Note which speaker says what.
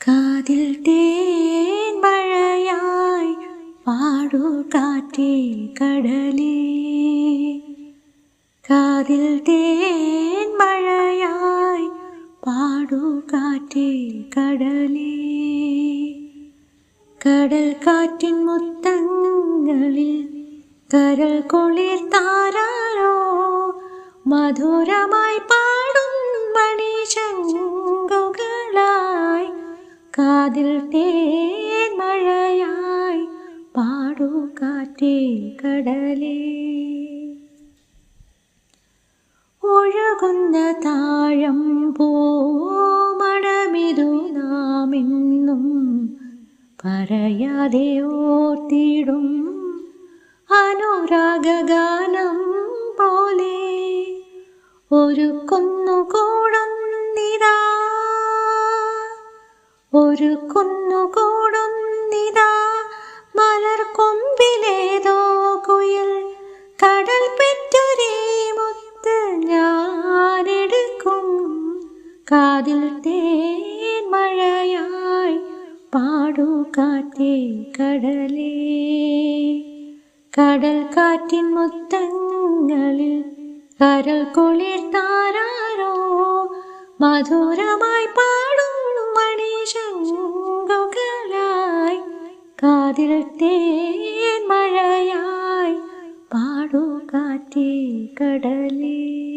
Speaker 1: കാതിൽ തേൻ മഴയായി പാടൂ കാറ്റേ കടലേ. കാതിൽ തേൻ മഴയായി പാടൂ കാറ്റേ കടലേ. കടൽ കാറ്റിൻ മുത്തങ്ങളിൽ കരൾ കുളിർ താരാരോ മധുരമായി പാടും മണിശങ്കുകളായി. കാതിൽ തേൻ മഴയായി പാടൂ കാറ്റേ കടലേ. ഒഴുകുന്ന താഴം പൂമണമിതു നാമെന്നും പറയാതെ ഓർത്തിടും അനുരാഗഗാനം പോലെ. ഒരു കുന്നുകൂടുന്നിതാ ഒരു കുന്നുകൂടുന്നിതാ മലർ കൊമ്പിലേതോ കുയിൽ. കടൽ പെറ്റൊരേ മുത്ത് ഞാനെടുക്കും. കാതിൽ തേൻ മഴയായി പാടൂ കാറ്റേ കടലേ. കടൽ കാറ്റിൻ മുത്തങ്ങളിൽ കരൾ കുളിർ താരാരോ മധുരമായി പാടും മണിശങ്കുകളായി. കാതിൽ തേൻ മഴയായി പാടൂ കാറ്റേ കടലേ.